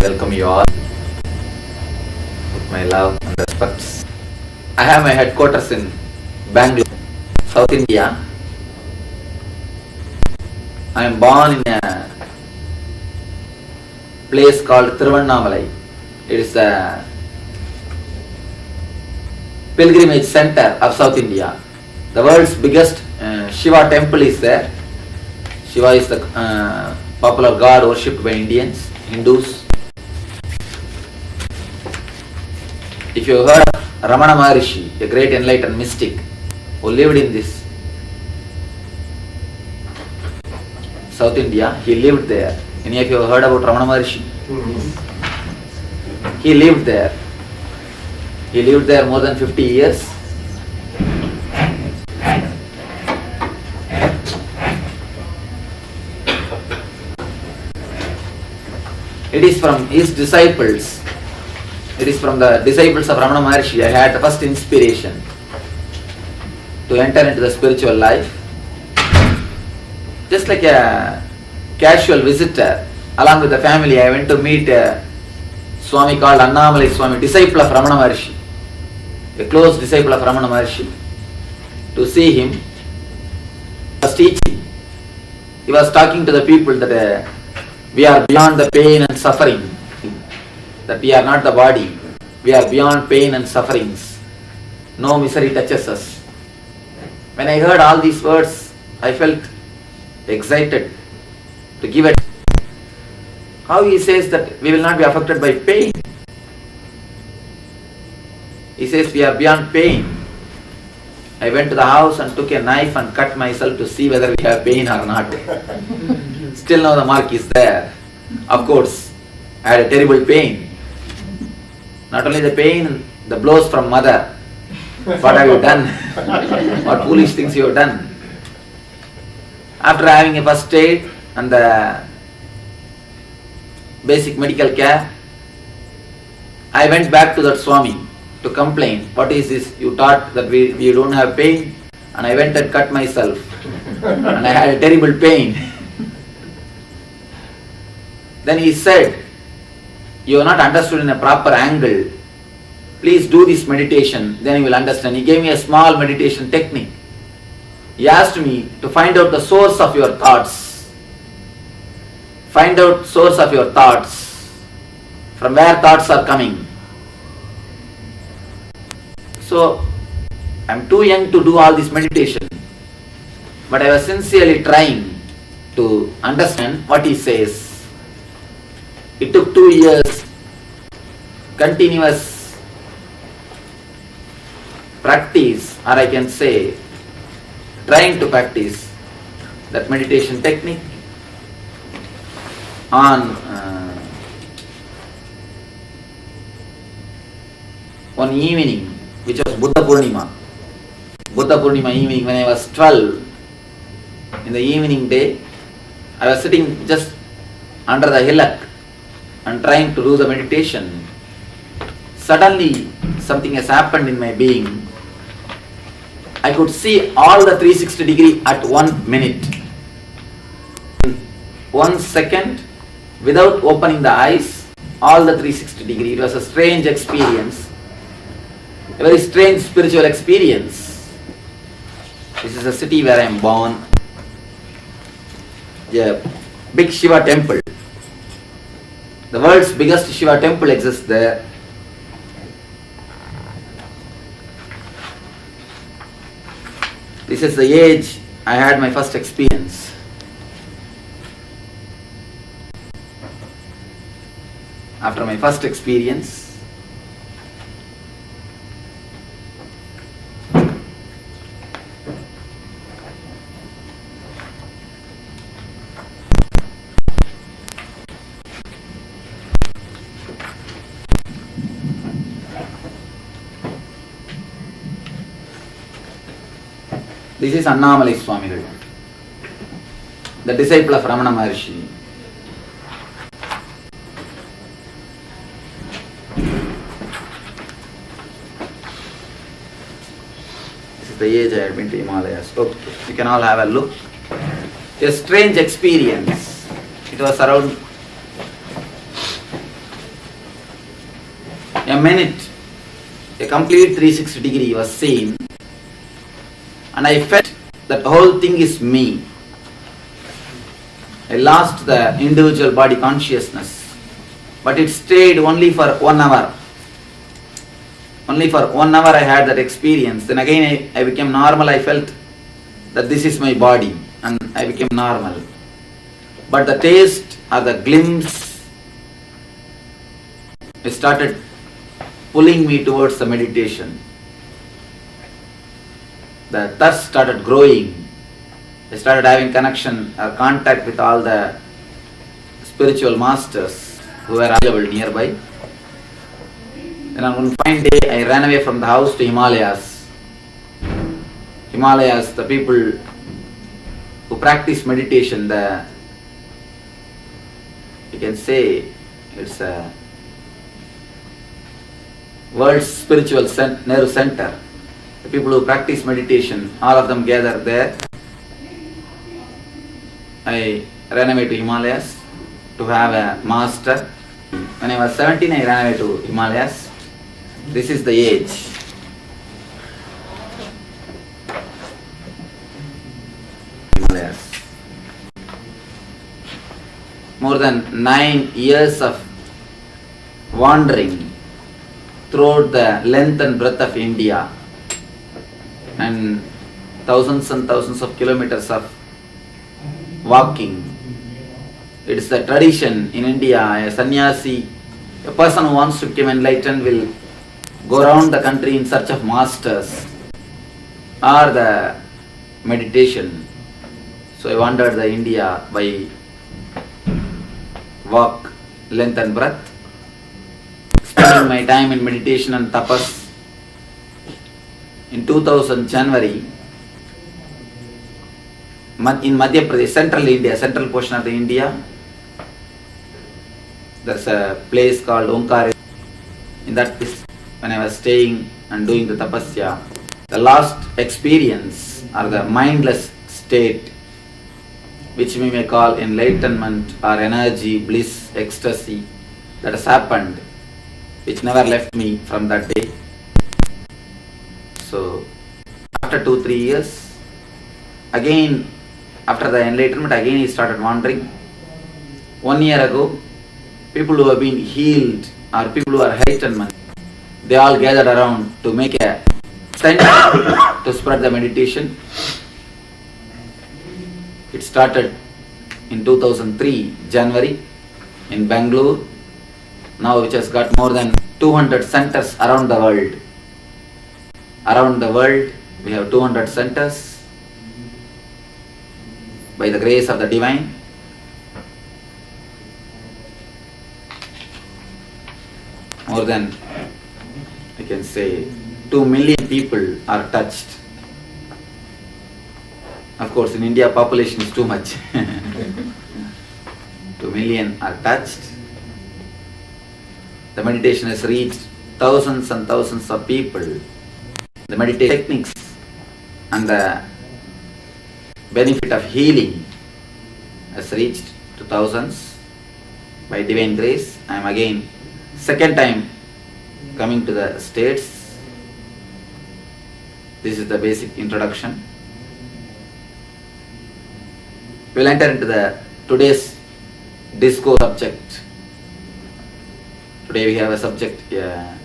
welcome you all with my love and respects. I have my headquarters in Bangalore, South India. I am born in a place called Thiruvannamalai. It is a pilgrimage center of South India. The world's biggest Shiva temple is there. Shiva is the popular god worshipped by Indians, Hindus. If you heard of Ramana Maharishi, a great enlightened mystic who lived in this South India, he lived there. Any of you have heard about Ramana Maharishi? He lived there. He lived there more than 50 years. It is from his disciples. It is from the disciples of Ramana Maharishi I had the first inspiration to enter into the spiritual life. Just like a casual visitor, along with the family, I went to meet a Swami called Annamalai Swami, disciple of Ramana Maharishi, a close disciple of Ramana Maharishi. To see him, he was teaching. He was talking to the people that we are beyond the pain and suffering, that we are not the body, we are beyond pain and sufferings. No misery touches us. When I heard all these words, I felt excited to give it. How he says that we will not be affected by pain? He says we are beyond pain. I went to the house and took a knife and cut myself to see whether we have pain or not. Still now the mark is there. Of course, I had a terrible pain. Not only the pain, the blows from mother. What have you done? What foolish things you have done? After having a first aid and the basic medical care, I went back to that Swami to complain. What is this? You taught that we don't have pain, and I went and cut myself and I had a terrible pain. Then he said, you have not understood in a proper angle. Please do this meditation, then you will understand. He gave me a small meditation technique. He asked me to find out the source of your thoughts. Find out source of your thoughts. From where thoughts are coming. So, I am too young to do all this meditation. But I was sincerely trying to understand what he says. It took 2 years, continuous practice, or I can say, trying to practice that meditation technique. On one evening, which was Buddha Purnima evening, when I was 12, in the evening day, I was sitting just under the hillock and trying to do the meditation. Suddenly, something has happened in my being. I could see all the 360 degree at 1 minute. In 1 second, without opening the eyes, all the 360 degree. It was a strange experience. A very strange spiritual experience. This is a city where I am born. A big Shiva temple. The world's biggest Shiva temple exists there. This is the age I had my first experience. After my first experience, this is Annamalai Swamigal, the disciple of Ramana Maharishi. This is the age I had been to Himalayas. Okay, you can all have a look. A strange experience. It was around A minute, a complete 360-degree was seen, and I felt that the whole thing is me. I lost the individual body consciousness, but it stayed only for 1 hour. Only for 1 hour I had that experience. Then again I became normal. I felt that this is my body, and I became normal. But the taste or the glimpse, it started pulling me towards the meditation. The thirst started growing. I started having connection or contact with all the spiritual masters who were available nearby. Then on one fine day, I ran away from the house to Himalayas. Himalayas, the people who practice meditation, you can say it's a world's spiritual nerve center. The people who practice meditation, all of them gather there. I ran away to Himalayas to have a master. When I was 17, I ran away to Himalayas. This is the age. Himalayas. More than 9 years of wandering throughout the length and breadth of India, and thousands of kilometers of walking. It is the tradition in India. A sannyasi, a person who wants to become enlightened, will go around the country in search of masters or the meditation. So I wandered the India by walk, length and breadth, spending my time in meditation and tapas. In 2000 January, in Madhya Pradesh, central India, central portion of the India, there's a place called Omkar. In that place, when I was staying and doing the tapasya, the last experience or the mindless state, which we may call enlightenment or energy, bliss, ecstasy, that has happened, which never left me from that day. So, after 2-3 years, again, after the enlightenment, again he started wandering. 1 year ago, people who have been healed or people who are enlightenment, they all gathered around to make a center to spread the meditation. It started in 2003 January in Bangalore, now which has got more than 200 centers around the world. Around the world, we have 200 centers by the grace of the Divine. More than, I can say, 2 million people are touched. Of course, in India, population is too much. 2 million are touched. The meditation has reached thousands and thousands of people. The meditation techniques and the benefit of healing has reached to thousands. By divine grace, I am again second time coming to the States. This is the basic introduction. We will enter into the today's discourse subject. Today we have a subject, a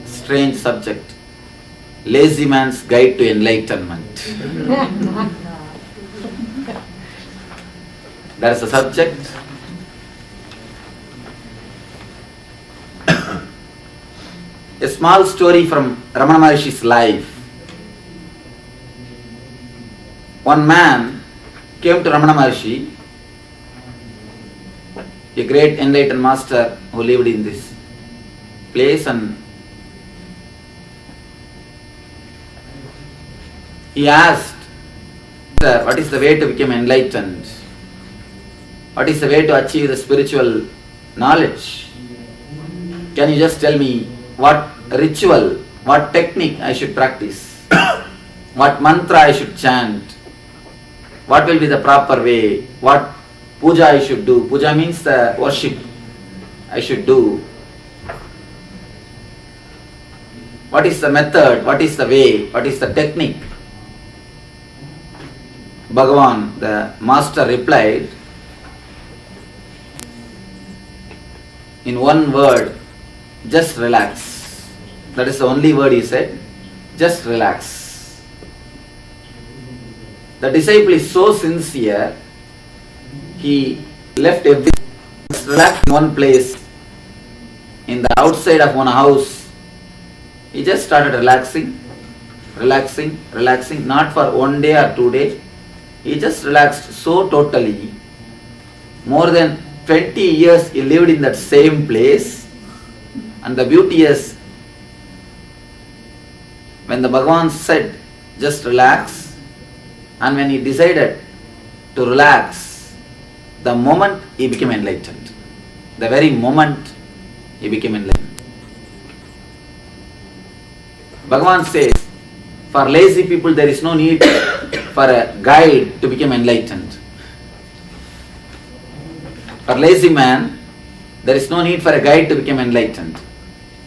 strange subject. Lazy man's guide to enlightenment. That is the subject. A small story from Ramana Maharshi's life. One man came to Ramana Maharshi, a great enlightened master who lived in this place, and he asked, what is the way to become enlightened? What is the way to achieve the spiritual knowledge? Can you just tell me what ritual, what technique I should practice? What mantra I should chant? What will be the proper way? What puja I should do? Puja means the worship I should do. What is the method? What is the way? What is the technique? Bhagavan, the master, replied in one word, just relax. That is the only word he said, just relax. The disciple is so sincere, he left everything, just relaxed in one place, in the outside of one house. He just started relaxing, not for 1 day or 2 days. He just relaxed so totally. More than 20 years he lived in that same place. And the beauty is, when the Bhagavan said, just relax, and when he decided to relax, the moment he became enlightened. The very moment he became enlightened. Bhagavan says, for lazy people there is no need for a guide to become enlightened. For lazy man, there is no need for a guide to become enlightened.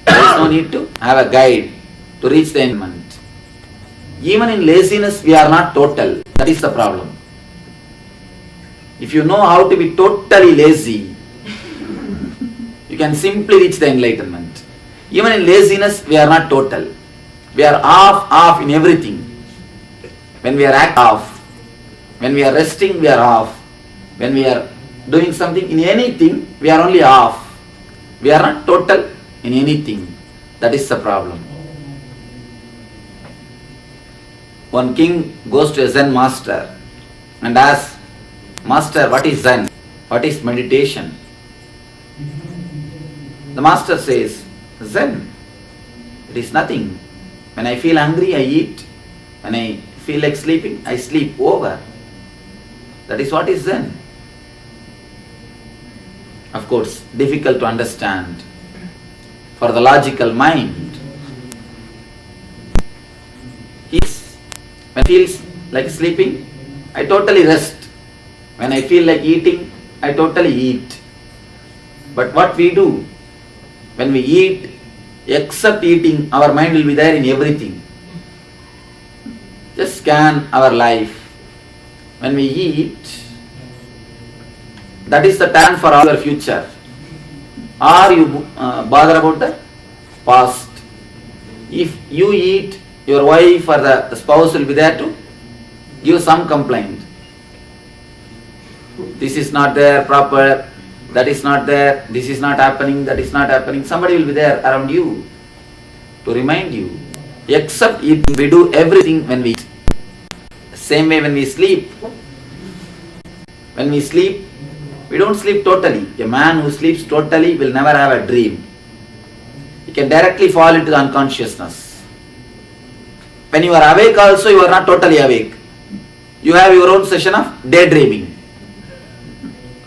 There is no need to have a guide to reach the enlightenment. Even in laziness, we are not total. That is the problem. If you know how to be totally lazy, you can simply reach the enlightenment. Even in laziness, we are not total. We are off in everything. When we are off, when we are resting, we are off. When we are doing something in anything, we are only off. We are not total in anything. That is the problem. One king goes to a Zen master and asks, Master, what is Zen? What is meditation? The master says, Zen, it is nothing. When I feel hungry, I eat. When I feel like sleeping, I sleep over. That is what is Zen. Of course, difficult to understand for the logical mind. When I feel like sleeping, I totally rest. When I feel like eating, I totally eat. But what we do, when we eat, except eating, our mind will be there in everything. Just scan our life. When we eat, that is the time for our future. Or you bother about the past. If you eat, your wife or the spouse will be there to give some complaint. This is not there proper, that is not there, this is not happening, that is not happening. Somebody will be there around you to remind you. Except eating, we do everything when we eat. Same way when we sleep. When we sleep, we don't sleep totally. A man who sleeps totally will never have a dream. He can directly fall into the unconsciousness. When you are awake also, you are not totally awake. You have your own session of daydreaming.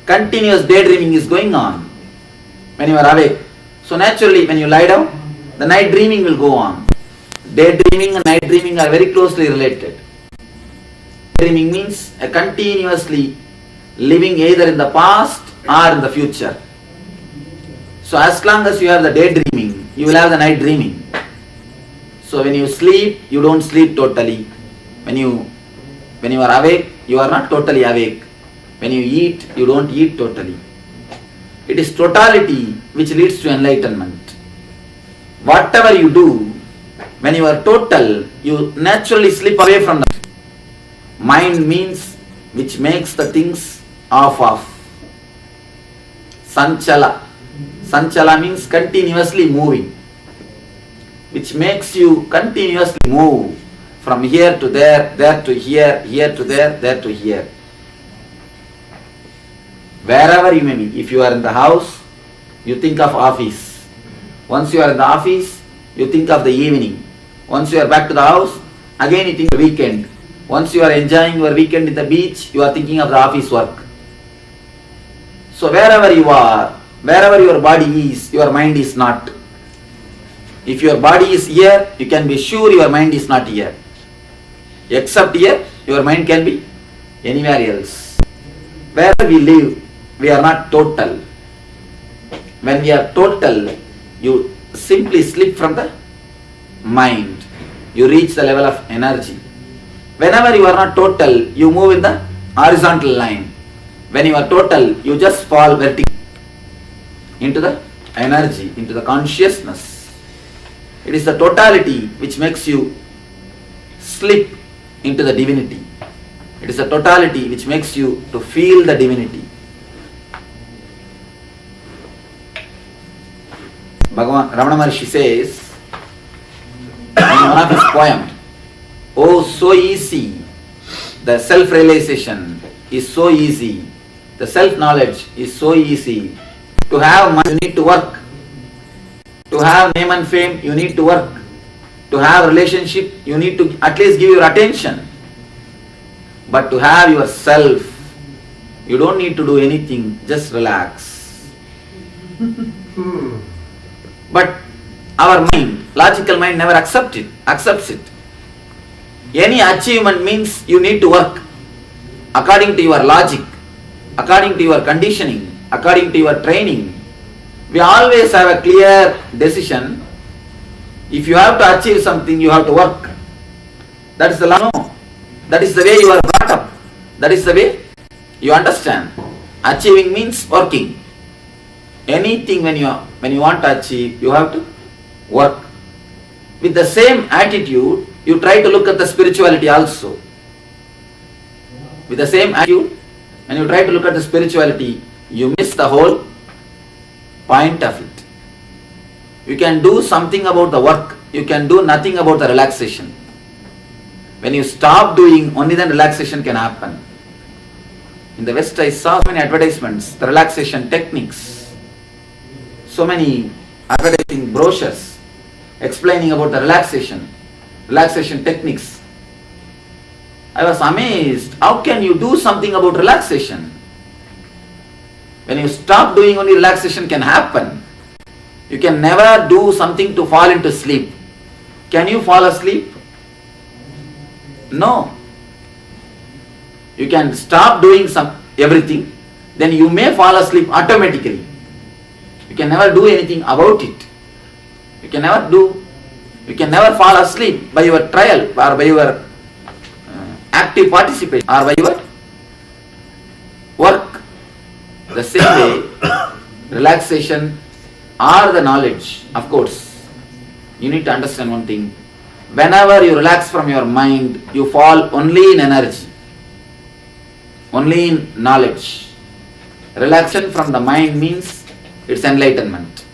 Continuous daydreaming is going on when you are awake. So naturally, when you lie down, the night dreaming will go on. Daydreaming and night dreaming are very closely related. Daydreaming means a continuously living either in the past or in the future. So as long as you have the daydreaming, you will have the night dreaming. So when you sleep, you don't sleep totally. When you are awake, you are not totally awake. When you eat, you don't eat totally. It is totality which leads to enlightenment. Whatever you do, when you are total, you naturally slip away from that. Mind means which makes the things off. Sanchala. Sanchala means continuously moving, which makes you continuously move from here to there, there to here, here to there, there to here. Wherever you may be, if you are in the house, you think of office. Once you are in the office, you think of the evening. Once you are back to the house, again you think of the weekend. Once you are enjoying your weekend in the beach, you are thinking of the office work. So wherever you are, wherever your body is, your mind is not. If your body is here, you can be sure your mind is not here. Except here, your mind can be anywhere else. Where we live, we are not total. When we are total, you simply slip from the mind, you reach the level of energy. Whenever you are not total, you move in the horizontal line. When you are total, you just fall vertically into the energy, into the consciousness. It is the totality which makes you slip into the divinity. It is the totality which makes you to feel the divinity. Bhagavan Ramana Maharshi says in one of his poems, "Oh, so easy, the self-realization is so easy, the self-knowledge is so easy. To have money, you need to work. To have name and fame, you need to work. To have relationship, you need to at least give your attention. But to have yourself, you don't need to do anything, just relax." But our mind, logical mind, never accepts it. Any achievement means you need to work according to your logic, according to your conditioning, according to your training. We always have a clear decision. If you have to achieve something, you have to work. That is the law. No. That is the way you are brought up. That is the way you understand. Achieving means working. Anything when you want to achieve, you have to work. With the same attitude, you try to look at the spirituality also. With the same attitude, when you try to look at the spirituality, you miss the whole point of it. You can do something about the work, you can do nothing about the relaxation. When you stop doing, only then relaxation can happen. In the West, I saw so many advertisements, the relaxation techniques. So many advertising brochures explaining about the relaxation techniques. I was amazed. How can you do something about relaxation? When you stop doing, only relaxation can happen. You can never do something to fall into sleep. Can you fall asleep? No. You can stop doing everything, then you may fall asleep automatically. You can never do anything about it. You can never fall asleep by your trial or by your active participation or by your work. The same way, relaxation or the knowledge, of course, you need to understand one thing. Whenever you relax from your mind, you fall only in energy, only in knowledge. Relaxation from the mind means it's enlightenment.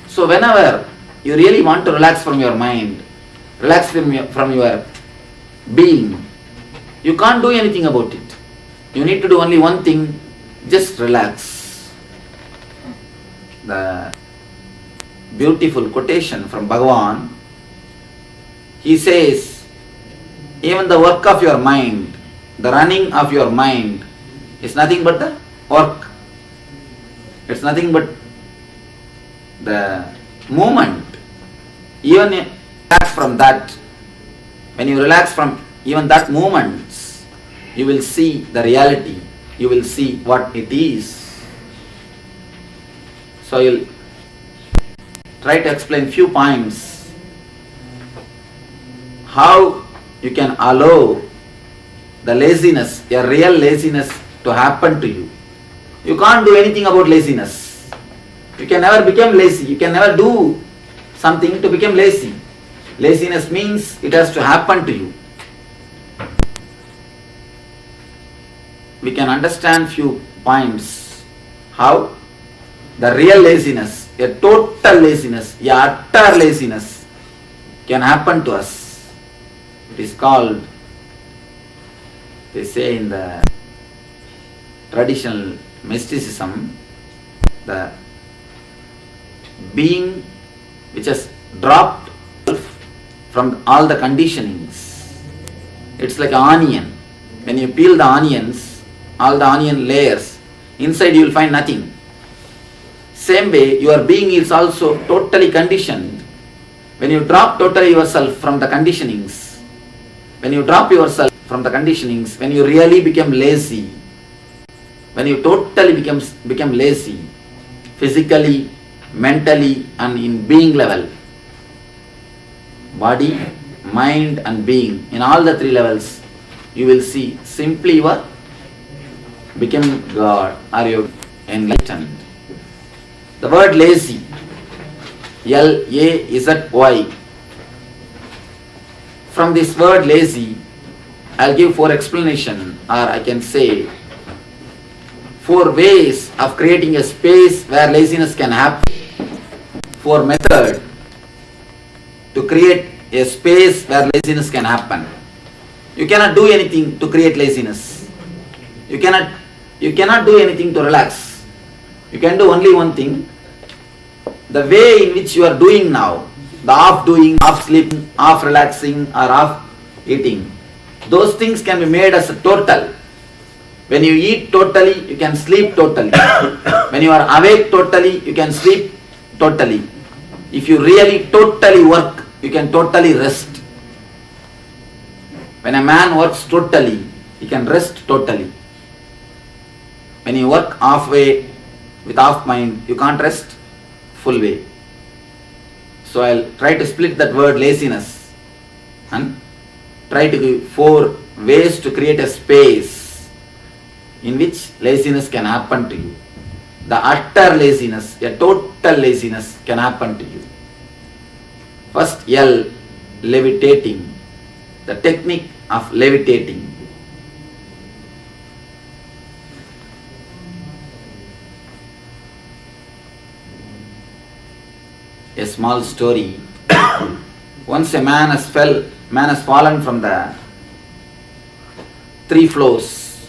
So whenever you really want to relax from your mind, relax from your being, you can't do anything about it. You need to do only one thing, just relax. The beautiful quotation from Bhagavan, he says, even the work of your mind, the running of your mind is nothing but the work. It's nothing but the movement. Even relax from that, when you relax from even that movement, you will see the reality. You will see what it is. So you'll try to explain few points how you can allow the laziness, a real laziness, to happen to you. You can't do anything about laziness. You can never become lazy. You can never do something to become lazy. Laziness means it has to happen to you. We can understand few points how the real laziness, a total laziness, a utter laziness can happen to us. It is called, they say in the traditional mysticism, the being which has dropped from all the conditionings. It's like an onion. When you peel the onions, all the onion layers, inside you will find nothing. Same way, your being is also totally conditioned. When you drop totally yourself from the conditionings, when you drop yourself from the conditionings, when you really become lazy, when you totally become lazy, physically, mentally and in being level, body, mind and being, in all the three levels, you will see simply you are becoming God or you enlightened. The word lazy, Lazzy. From this word lazy, I'll give 4 explanations, or I can say 4 ways of creating a space where laziness can happen. 4 methods to create a space where laziness can happen. You cannot do anything to create laziness. You cannot do anything to relax. You can do only one thing. The way in which you are doing now, the half doing, half sleeping, half relaxing or half eating, those things can be made as a total. When you eat totally, you can sleep totally. When you are awake totally, you can sleep totally. If you really totally work, you can totally rest. When a man works totally, he can rest totally. When you work halfway with half mind, you can't rest full way. So I'll try to split that word laziness and try to give 4 ways to create a space in which laziness can happen to you. The utter laziness, a total laziness can happen to you. First, L, levitating. The technique of levitating. A small story. Once a man has fallen from the 3 floors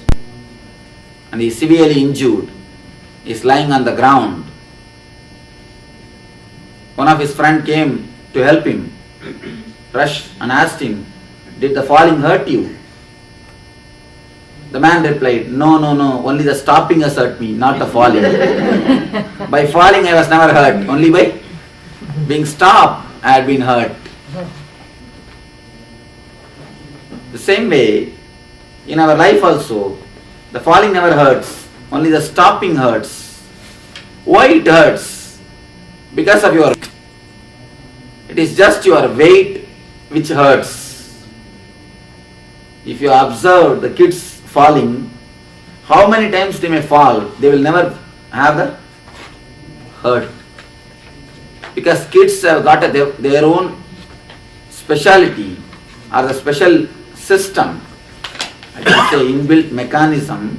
and he is severely injured. He is lying on the ground. One of his friends came to help him, rushed and asked him, "Did the falling hurt you?" The man replied, No, only the stopping has hurt me, not the falling. By falling I was never hurt, only by being stopped I had been hurt. The same way, in our life also, the falling never hurts, only the stopping hurts. Why it hurts? Because of your weight. It is just your weight which hurts. If you observe the kids falling, how many times they may fall, they will never have the hurt. Because kids have got their own speciality or the special system, I can say inbuilt mechanism,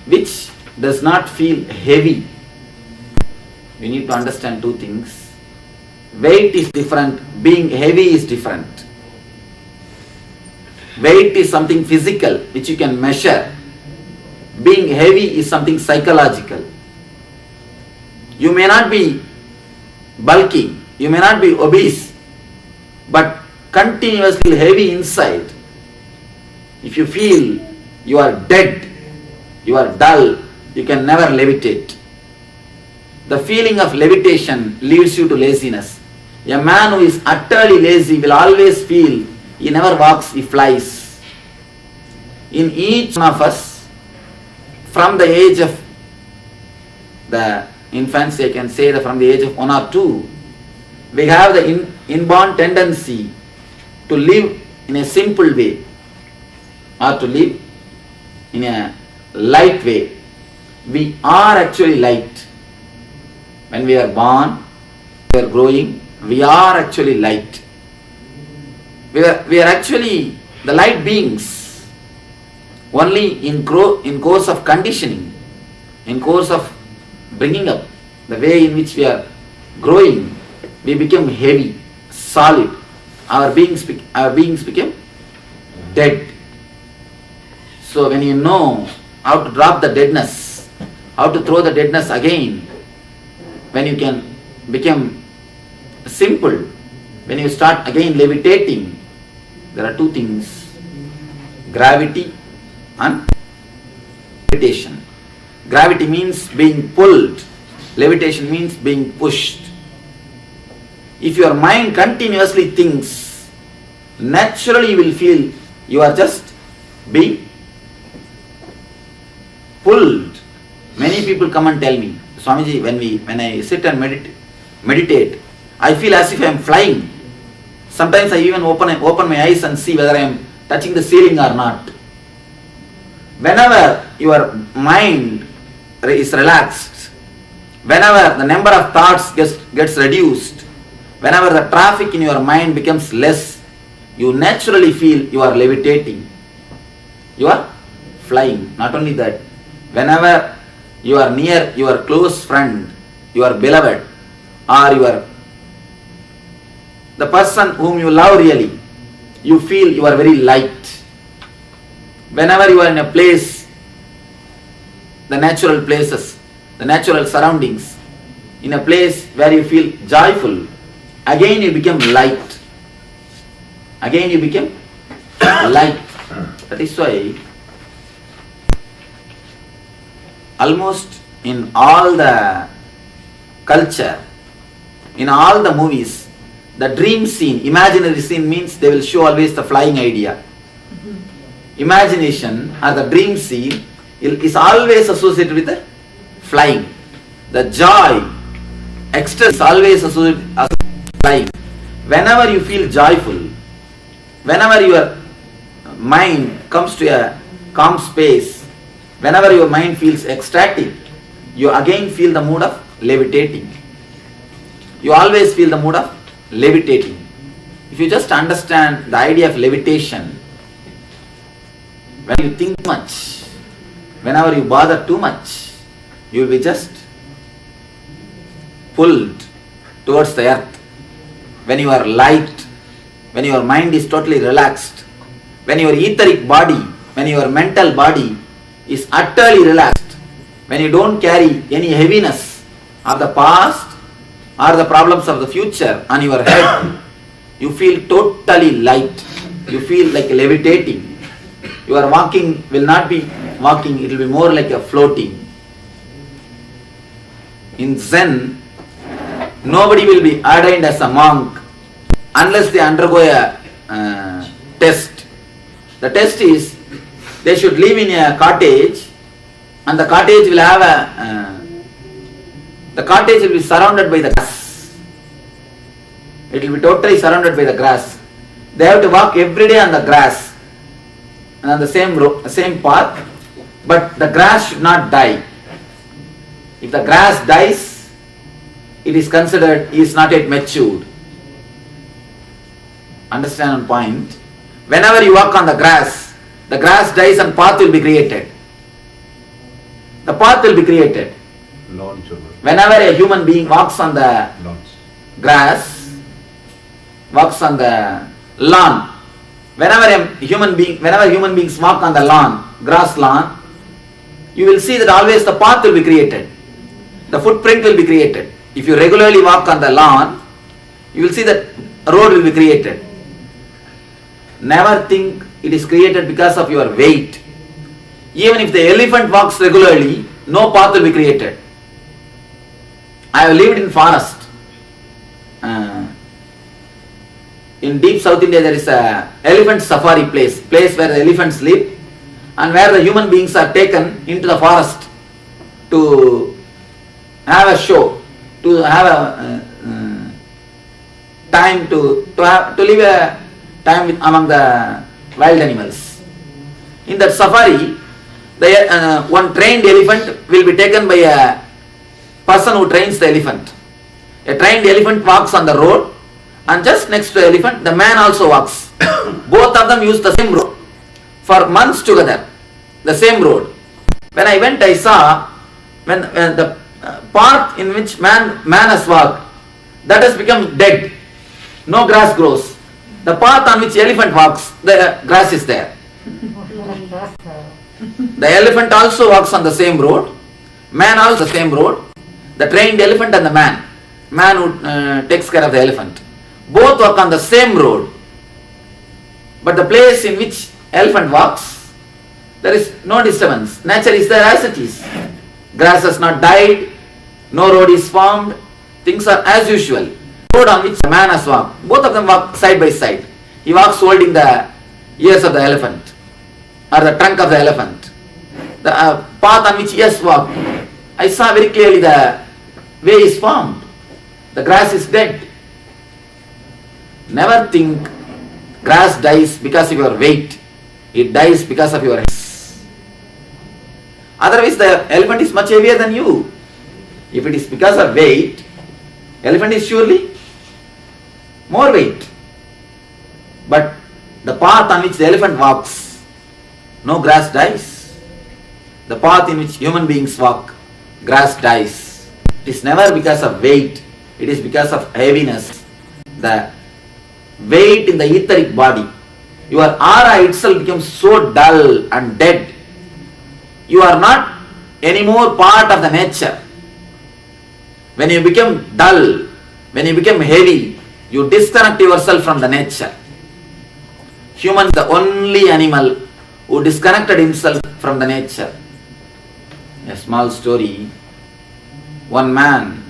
which does not feel heavy. We need to understand 2 things. Weight is different, being heavy is different. Weight is something physical which you can measure. Being heavy is something psychological. You may not be bulky, you may not be obese, but continuously heavy inside. If you feel you are dead, you are dull, you can never levitate. The feeling of levitation leads you to laziness. A man who is utterly lazy will always feel he never walks, he flies. In each one of us, from the age of the infancy, I can say that from the age of 1 or 2, we have the inborn tendency to live in a simple way or to live in a light way. We are actually light. When we are born, we are growing, we are actually light. We are actually the light beings. Only in course of conditioning, in course of bringing up, the way in which we are growing, we become heavy, solid. Our beings became dead. So when you know how to drop the deadness, how to throw the deadness again, when you can become simple, when you start again levitating, there are 2 things: gravity and levitation. Gravity means being pulled, levitation means being pushed. If your mind continuously thinks, naturally you will feel you are just being pulled. Many people come and tell me, Swamiji, when I sit and meditate, I feel as if I am flying. Sometimes I even open my eyes and see whether I am touching the ceiling or not. Whenever your mind is relaxed, whenever the number of thoughts gets reduced, whenever the traffic in your mind becomes less, you naturally feel you are levitating. You are flying. Not only that, whenever you are near your close friend, your beloved, or the person whom you love really, you feel you are very light. Whenever you are in a place, the natural places, the natural surroundings, in a place where you feel joyful, again you become light. Again you become light. That is why almost in all the culture, in all the movies, the dream scene, imaginary scene means they will show always the flying idea. Imagination or the dream scene is always associated with the flying. The joy, ecstasy is always associated with flying. Whenever you feel joyful, whenever your mind comes to a calm space, whenever your mind feels ecstatic, you again feel the mood of levitating. You always feel the mood of levitating. If you just understand the idea of levitation, when you think much, whenever you bother too much, you will be just pulled towards the earth. When you are light, when your mind is totally relaxed, when your etheric body, when your mental body is utterly relaxed, when you don't carry any heaviness of the past or the problems of the future on your head, you feel totally light. You feel like levitating. Your walking will not be walking, it will be more like a floating. In Zen, nobody will be ordained as a monk unless they undergo a test. The test is they should live in a cottage, and the cottage will have the cottage will be surrounded by the grass. It will be totally surrounded by the grass. They have to walk every day on the grass and on the same path, but the grass should not die. If the grass dies, it is considered he is not yet matured. Understand one point? Whenever you walk on the grass dies and path will be created. The path will be created. Whenever a human being walks on the grass, walks on the lawn, whenever human beings walk on the lawn, grass lawn, you will see that always the path will be created. The footprint will be created. If you regularly walk on the lawn, you will see that a road will be created. Never think it is created because of your weight. Even if the elephant walks regularly, no path will be created. I have lived in forest. In deep South India, there is a elephant safari place where the elephants live, and where the human beings are taken into the forest to have a show, to have a time to live a time among the wild animals. In that safari, one trained elephant will be taken by a person who trains the elephant. A trained elephant walks on the road, and just next to the elephant, the man also walks. Both of them use the same road for months together, the same road. When I went, I saw when the path in which man has walked, that has become dead. No grass grows. The path on which elephant walks, the grass is there. The elephant also walks on the same road. Man also the same road. The trained elephant and the man who takes care of the elephant, both walk on the same road. But the place in which elephant walks, there is no disturbance. Nature is there as it is. Grass has not died, no road is formed, things are as usual. Road on which the man has walked, both of them walk side by side. He walks holding the ears of the elephant or the trunk of the elephant. The path on which he has walked, I saw very clearly the way is formed. The grass is dead. Never think grass dies because of your weight. It dies because of your health. Otherwise the elephant is much heavier than you. If it is because of weight, elephant is surely more weight. But the path on which the elephant walks, no grass dies. The path in which human beings walk, grass dies. It is never because of weight. It is because of heaviness. The weight in the etheric body. Your aura itself becomes so dull and dead. You are not anymore part of the nature. When you become dull, when you become heavy, you disconnect yourself from the nature. Human is the only animal who disconnected himself from the nature. A small story. One man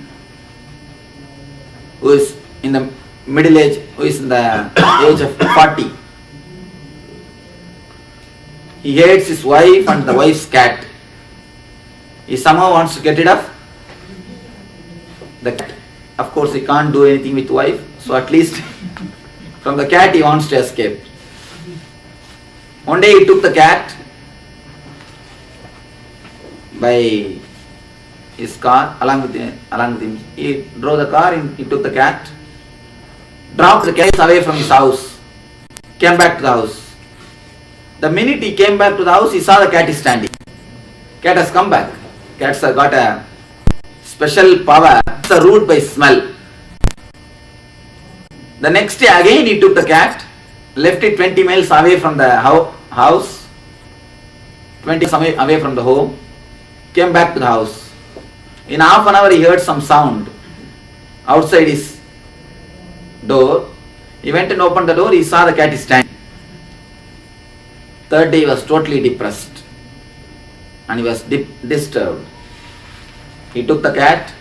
who is in the middle age, who is in the age of 40. He hates his wife and the wife's cat. He somehow wants to get rid of the cat. Of course, he can't do anything with wife, so at least from the cat he wants to escape. One day he took the cat by his car along with him. He drove the car and he took the cat, dropped the cat away from his house, came back to the house. The minute he came back to the house, he saw the cat is standing. Cat has come back. Cats have got a special power. It's a root by smell. The next day again he took the cat, left it 20 miles away from the house, 20 miles away from the home, came back to the house. In half an hour he heard some sound outside his door. He went and opened the door, he saw the cat is standing. Third day he was totally depressed and he was disturbed. He took the cat,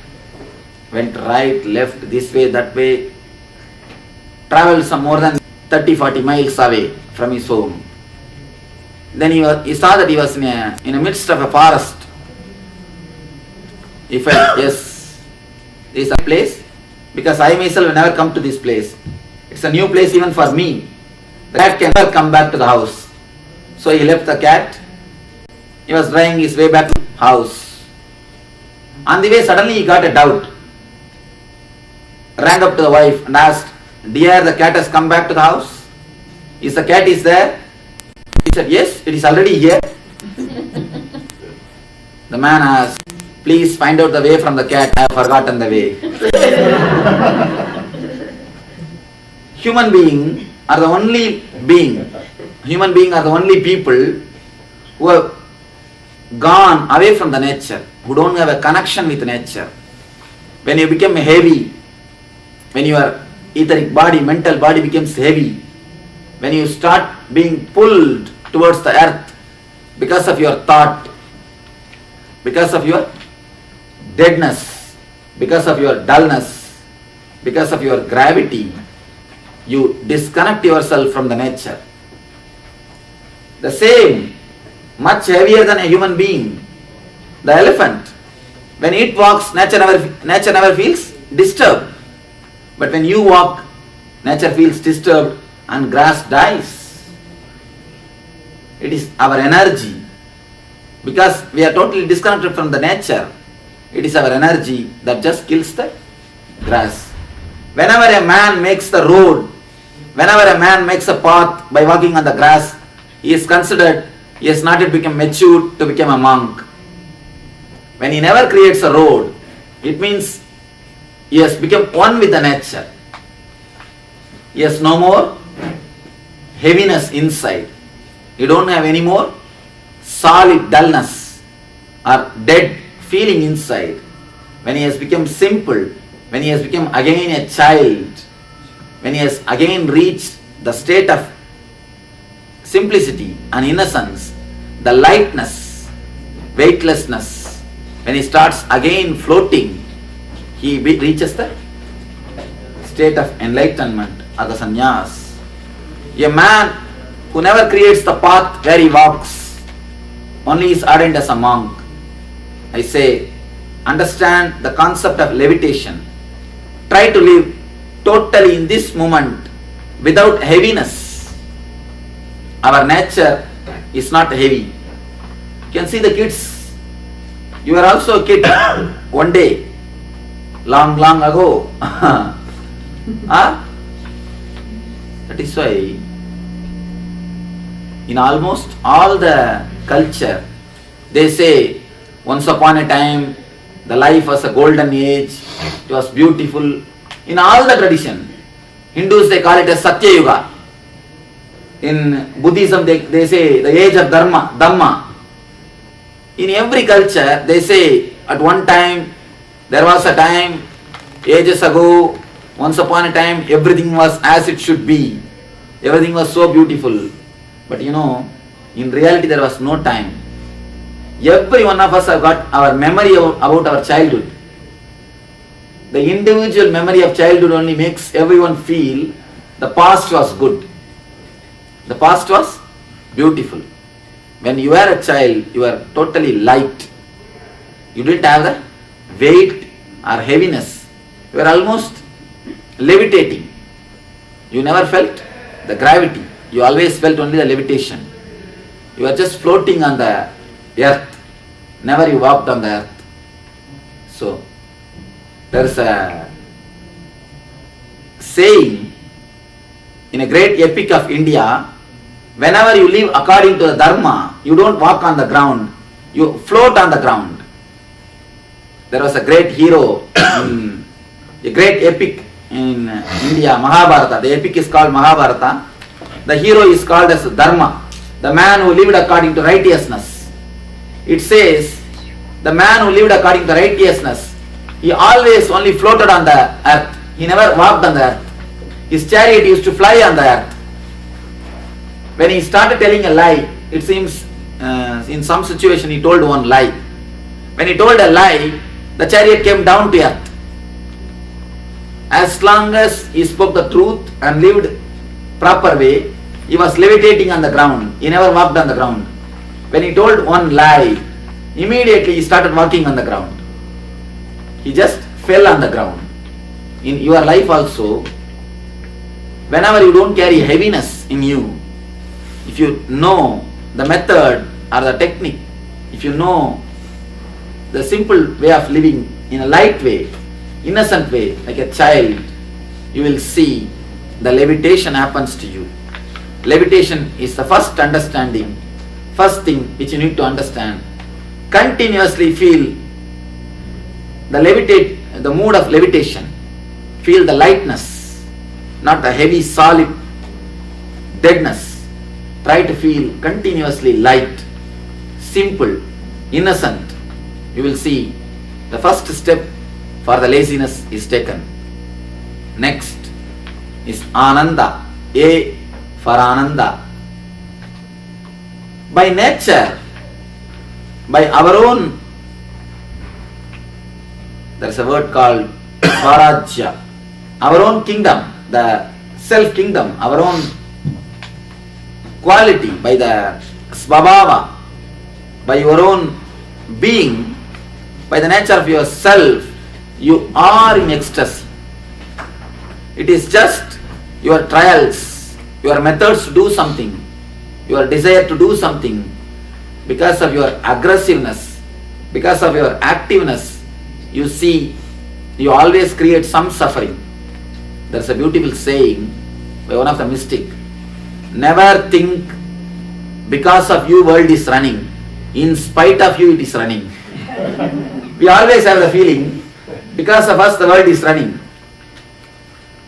went right, left, this way, that way, traveled some more than 30-40 miles away from his home. Then he saw that he was in the midst of a forest. He felt, yes, this is a place, because I myself will never come to this place. It's a new place even for me. The cat can never come back to the house. So he left the cat. He was driving his way back to the house. On the way, suddenly he got a doubt. Rang up to the wife and asked, "Dear, the cat has come back to the house. Is the cat there?" He said, "Yes, it is already here." The man asked, "Please find out the way from the cat. I have forgotten the way." Human beings are the only people who have gone away from the nature, who don't have a connection with nature. When you become heavy, when your etheric body, mental body becomes heavy, when you start being pulled towards the earth because of your thought, because of your deadness, because of your dullness, because of your gravity, you disconnect yourself from the nature. The same, much heavier than a human being, the elephant, when it walks, nature never feels disturbed. But when you walk, nature feels disturbed and grass dies. It is our energy. Because we are totally disconnected from the nature, it is our energy that just kills the grass. Whenever a man makes the road, whenever a man makes a path by walking on the grass, he is considered, he has not yet become mature to become a monk. When he never creates a road, it means he has become one with the nature. He has no more heaviness inside. You don't have any more solid dullness or dead feeling inside. When he has become simple, when he has become again a child, when he has again reached the state of simplicity and innocence, the lightness, weightlessness, when he starts again floating, he reaches the state of enlightenment or the sannyas. A man who never creates the path where he walks, only is ordained as a monk. I say, understand the concept of levitation. Try to live totally in this moment without heaviness. Our nature is not heavy. You can see the kids. You were also a kid one day, long ago. That is why in almost all the culture, they say once upon a time the life was a golden age, it was beautiful. In all the tradition, Hindus they call it as Satya Yuga. In Buddhism they say the age of Dhamma. In every culture they say at one time, there was a time, ages ago, once upon a time everything was as it should be. Everything was so beautiful. But in reality there was no time. Every one of us have got our memory about our childhood. The individual memory of childhood only makes everyone feel the past was good. The past was beautiful. When you were a child, you were totally light. You didn't have the weight or heaviness. You were almost levitating. You never felt the gravity. You always felt only the levitation. You were just floating on the earth. Never you walked on the earth. So, there is a saying in a great epic of India, whenever you live according to the Dharma, you don't walk on the ground, you float on the ground. There was a great hero in a great epic in India, Mahabharata. The epic is called Mahabharata. The hero is called as Dharma, the man who lived according to righteousness. It says, the man who lived according to righteousness, he always only floated on the earth. He never walked on the earth. His chariot used to fly on the earth. When he started telling a lie, it seems in some situation he told one lie. When he told a lie, the chariot came down to earth. As long as he spoke the truth and lived proper way, he was levitating on the ground. He never walked on the ground. When he told one lie, immediately he started walking on the ground. He just fell on the ground. In your life also, whenever you don't carry heaviness in you, if you know the method or the technique, if you know the simple way of living in a light way, innocent way, like a child, you will see the levitation happens to you. Levitation is the first understanding, first thing which you need to understand. Continuously feel the mood of levitation. Feel the lightness, not the heavy solid deadness. Try to feel continuously light, simple, innocent. You will see the first step for the laziness is taken. Next is Ananda. A for Ananda. By nature, by our own, there is a word called Swarajya, our own kingdom, the self kingdom, our own quality, by the Svabhava, by your own being, by the nature of yourself, you are in ecstasy. It is just your trials, your methods to do something, your desire to do something, because of your aggressiveness, because of your activeness, you see, you always create some suffering. There's a beautiful saying by one of the mystics, never think because of you world is running, in spite of you it is running. We always have the feeling, because of us the world is running.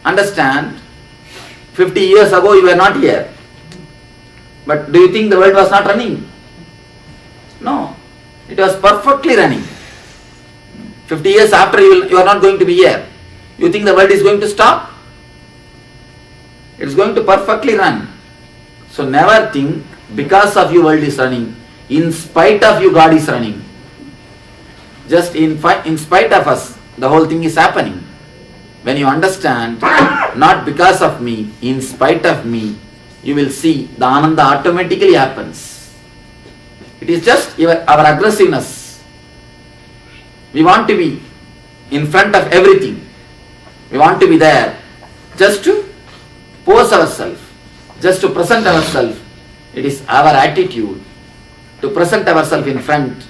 Understand, 50 years ago you were not here. But do you think the world was not running? No, it was perfectly running. 50 years after you are not going to be here. You think the world is going to stop? It is going to perfectly run. So never think because of you world is running, in spite of you God is running. Just in spite of us the whole thing is happening. When you understand, not because of me, in spite of me, you will see the Ananda automatically happens. It is just our aggressiveness. We want to be in front of everything. We want to be there just to pose ourselves, just to present ourselves. It is our attitude to present ourselves in front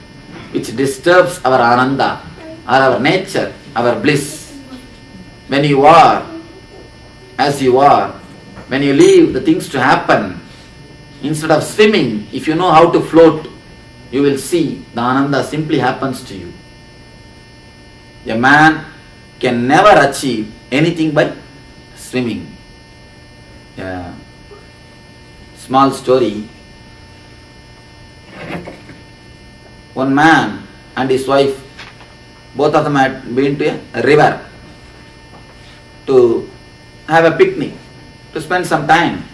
which disturbs our ananda, or our nature, our bliss. When you are as you are, when you leave the things to happen, instead of swimming, if you know how to float, you will see the ananda simply happens to you. A man can never achieve anything by swimming. Yeah. Small story. One man and his wife, both of them had been to a river to have a picnic, to spend some time.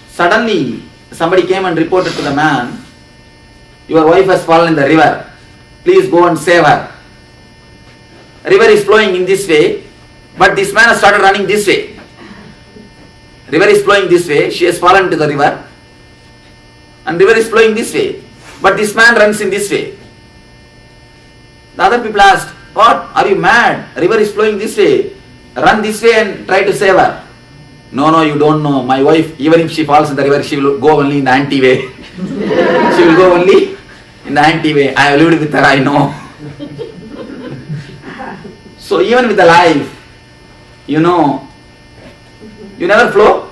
Suddenly, somebody came and reported to the man, "Your wife has fallen in the river. Please go and save her." River is flowing in this way, but this man has started running this way. River is flowing this way, she has fallen into the river, and river is flowing this way, but this man runs in this way. The other people asked, "What? Are you mad? River is flowing this way. Run this way and try to save her." No, you don't know. My wife, even if she falls in the river, she will go only in the anti-way. She will go only in the anti-way. I have lived with her, I know. So even with the life, you know, you never flow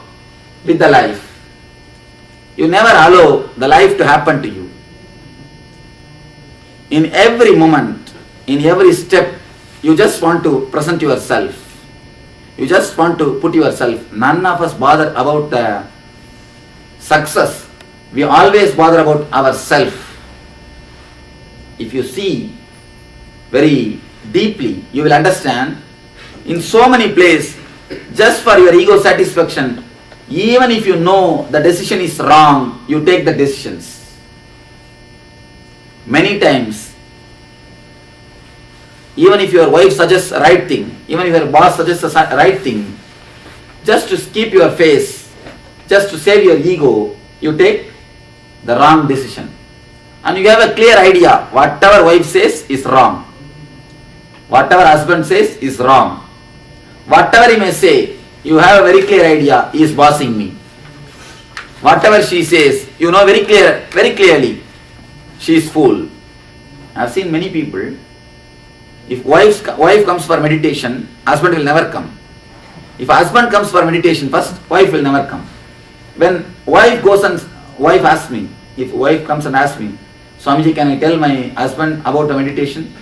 with the life. You never allow the life to happen to you. In every moment, in every step, you just want to present yourself. You just want to put yourself. None of us bother about the success. We always bother about ourselves. If you see very deeply, you will understand, in so many places, just for your ego satisfaction, even if you know the decision is wrong, you take the decisions. Many times, even if your wife suggests the right thing, even if your boss suggests the right thing, just to keep your face, just to save your ego, you take the wrong decision. And you have a clear idea, whatever wife says is wrong. Whatever husband says is wrong. Whatever he may say, you have a very clear idea, he is bossing me. Whatever she says, you know very clearly, she is fool. I have seen many people, if wife comes for meditation, husband will never come. If husband comes for meditation first, wife will never come. When wife asks me, if wife comes and asks me, "Swamiji, can I tell my husband about the meditation?"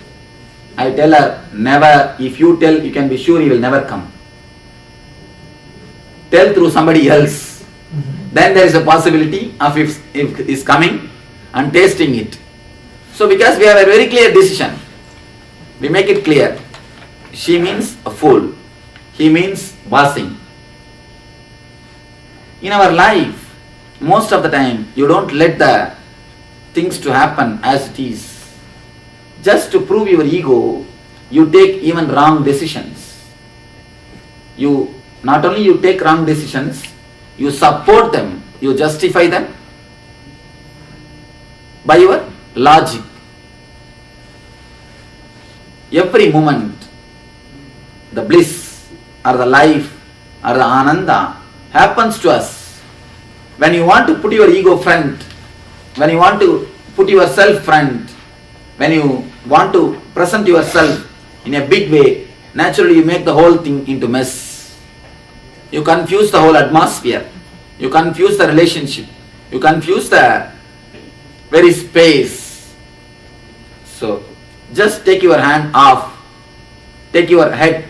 I tell her, never. If you tell, you can be sure he will never come. Tell through somebody else. Then there is a possibility of if is coming and tasting it. So because we have a very clear decision, we make it clear. She means a fool. He means bossing. In our life, most of the time, you don't let the things to happen as it is. Just to prove your ego, you take even wrong decisions. Not only you take wrong decisions, you support them, you justify them by your logic. Every moment, the bliss or the life or the ananda happens to us. When you want to put your ego front, when you want to put yourself front, when you want to present yourself in a big way, naturally you make the whole thing into mess. You confuse the whole atmosphere. You confuse the relationship. You confuse the very space. So, just take your hand off. Take your head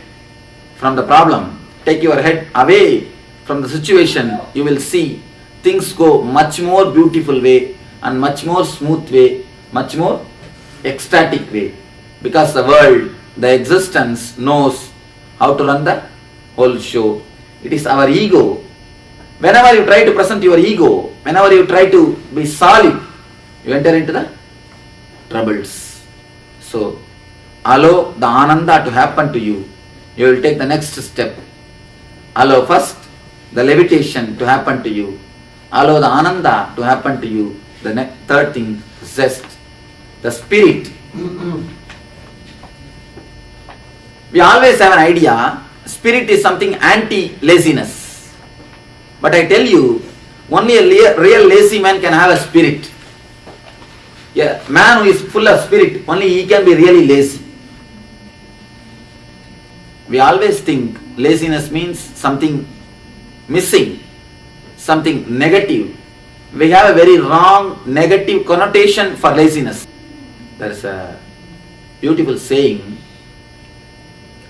from the problem. Take your head away from the situation. You will see things go much more beautiful way and much more smooth way, much more ecstatic way. Because the world, the existence knows how to run the whole show. It is our ego. Whenever you try to present your ego, whenever you try to be solid, you enter into the troubles. So, allow the ananda to happen to you. You will take the next step. Allow first the levitation to happen to you. Allow the ananda to happen to you. The third thing, zest, the spirit. We always have an idea, spirit is something anti-laziness. But I tell you, only a real lazy man can have a spirit. A man who is full of spirit, only he can be really lazy. We always think laziness means something missing, something negative. We have a very wrong negative connotation for laziness. There is a beautiful saying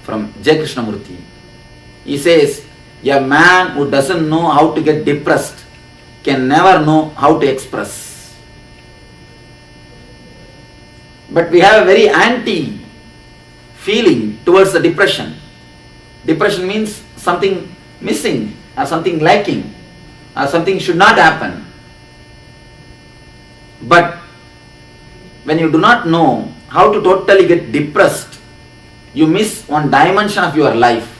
from J. Krishnamurti. He says, a man who doesn't know how to get depressed can never know how to express. But we have a very anti feeling towards the depression. Depression means something missing or something lacking or something should not happen. But when you do not know how to totally get depressed, you miss one dimension of your life.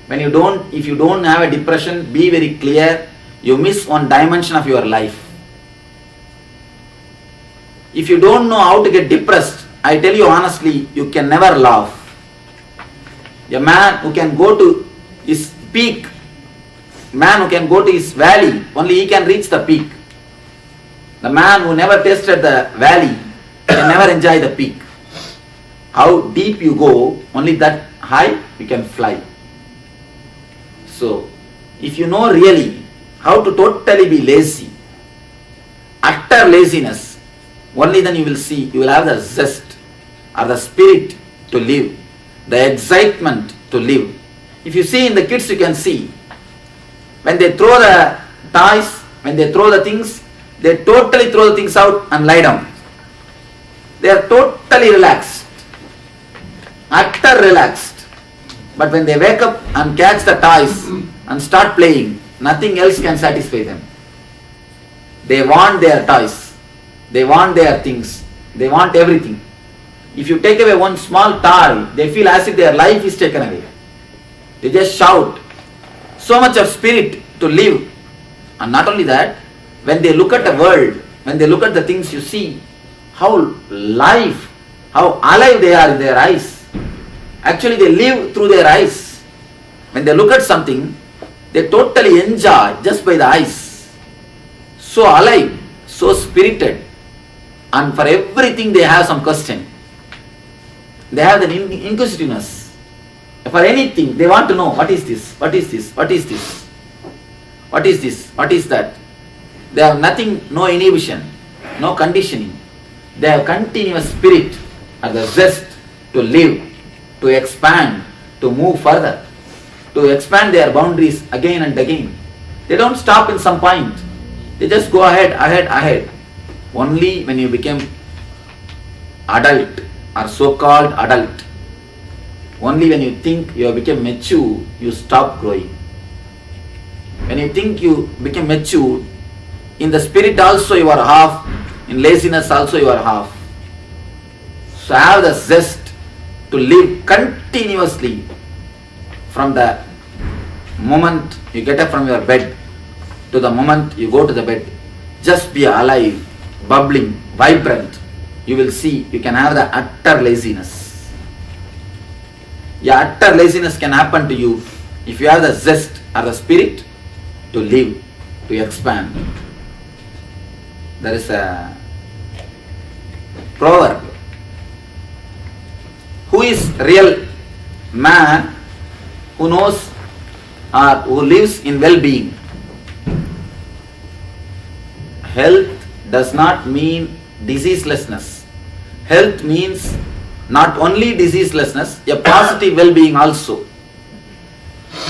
If you don't have a depression, be very clear, you miss one dimension of your life. If you don't know how to get depressed, I tell you honestly, you can never laugh. A man who can go to his peak, man who can go to his valley, only he can reach the peak. The man who never tasted the valley can never enjoy the peak. How deep you go, only that high you can fly. So, if you know really how to totally be lazy, utter laziness, only then you will see, you will have the zest or the spirit to live, the excitement to live. If you see in the kids, you can see, when they throw the toys, when they throw the things, they totally throw the things out and lie down. They are totally relaxed, utter relaxed. But when they wake up and catch the toys and start playing, nothing else can satisfy them. They want their toys, they want their things, they want everything. If you take away one small toy, they feel as if their life is taken away. They just shout. So much of spirit to live. And not only that, when they look at the world, when they look at the things, you see how alive they are in their eyes. Actually, they live through their eyes. When they look at something, they totally enjoy just by the eyes. So alive, so spirited. And for everything they have some question. They have the inquisitiveness. For anything, they want to know, what is this? What is this? What is this? What is this? What is that? They have nothing, no inhibition, no conditioning. They have continuous spirit and the zest to live, to expand, to move further, to expand their boundaries again and again. They don't stop in some point. They just go ahead. Only when you become adult or so-called adult, only when you think you have become mature, you stop growing. When you think you become mature, in the spirit also you are half, in laziness also you are half. So have the zest to live continuously from the moment you get up from your bed to the moment you go to the bed. Just be alive, bubbling, vibrant. You will see you can have the utter laziness. Utter laziness can happen to you if you have the zest or the spirit to live, to expand. There is a proverb. Who is real man who knows or who lives in well-being? Health does not mean diseaselessness. Health means not only diseaselessness, a positive well-being also.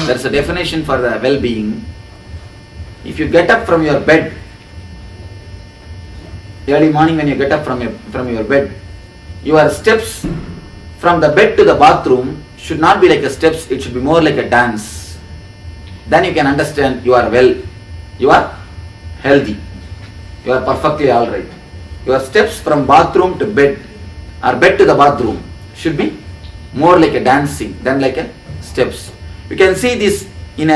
There is a definition for the well-being. If you get up from your bed, early morning when you get up from your bed, your steps from the bed to the bathroom should not be like a steps, it should be more like a dance. Then you can understand you are well, you are healthy, you are perfectly alright. Your steps from bathroom to bed or bed to the bathroom should be more like a dancing than like a steps. You can see this in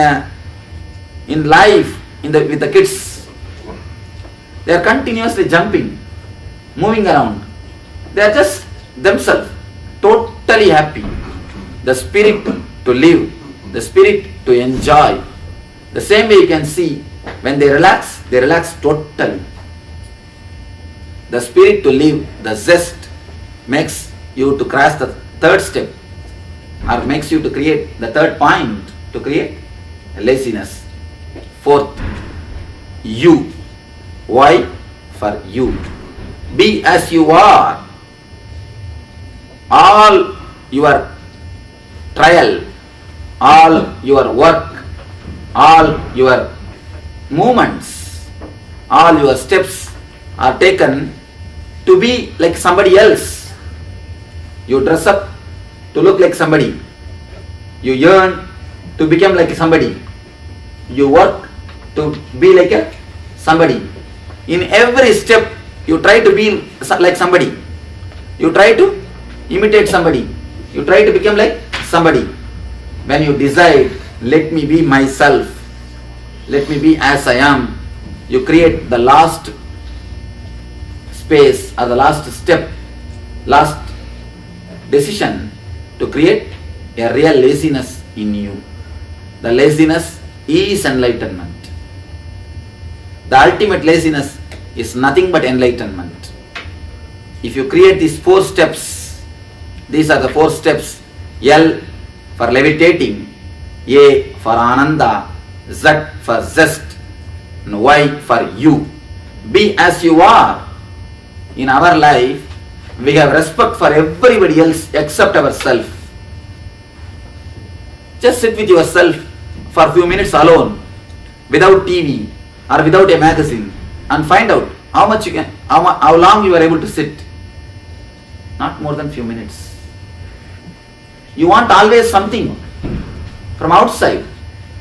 life with the kids. They are continuously jumping, moving around. They are just themselves, totally happy. The spirit to live, the spirit to enjoy, The same way you can see, when they relax totally. The spirit to live, the zest, makes you to cross the third step, or makes you to create the third point, to create laziness. Fourth, you. Why? For you. Be as you are. All your trial, all your work, all your movements, all your steps are taken to be like somebody else. You dress up to look like somebody. You yearn to become like somebody. You work to be like somebody. In every step, you try to be like somebody. You try to imitate somebody. You try to become like somebody. When you decide, let me be myself, let me be as I am, you create the last space or the last step, last decision to create a real laziness in you. The laziness is enlightenment. The ultimate laziness is nothing but enlightenment. If you create these 4 steps, these are the 4 steps. L for levitating, A for Ananda, Z for zest, and Y for you. Be as you are. In our life, we have respect for everybody else except ourselves. Just sit with yourself for a few minutes alone, without TV or without a magazine, and find out how much you can, how long you are able to sit. Not more than few minutes. You want always something from outside,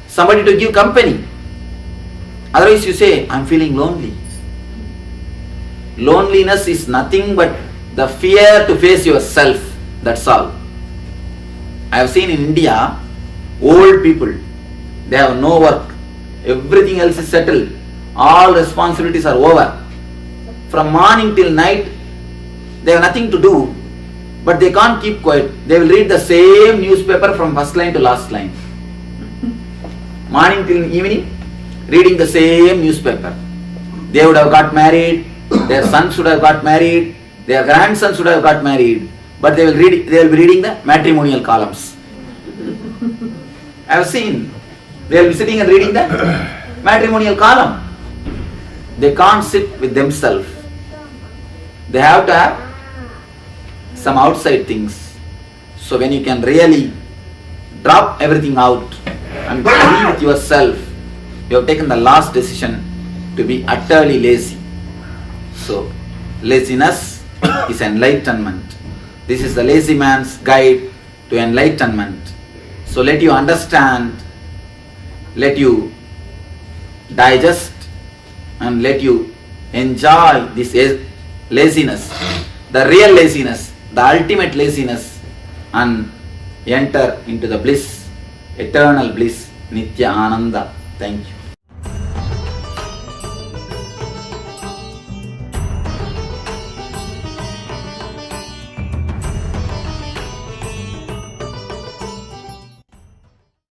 somebody to give company. Otherwise you say, I am feeling lonely. Loneliness is nothing but the fear to face yourself. That's all. I have seen in India, old people, they have no work. Everything else is settled. All responsibilities are over. From morning till night, they have nothing to do, but they can't keep quiet. They will read the same newspaper from first line to last line. Morning till evening, reading the same newspaper. They would have got married, their son should have got married, their grandson should have got married, but they will be reading the matrimonial columns. I have seen, they will be sitting and reading the matrimonial column. They can't sit with themselves. They have to have some outside things. So when you can really drop everything out and be with yourself, you have taken the last decision to be utterly lazy. So laziness is enlightenment. This is the lazy man's guide to enlightenment. So let you understand, let you digest, and let you enjoy this laziness, the real laziness, the ultimate laziness, and enter into the bliss, eternal bliss, Nitya Ananda. Thank you.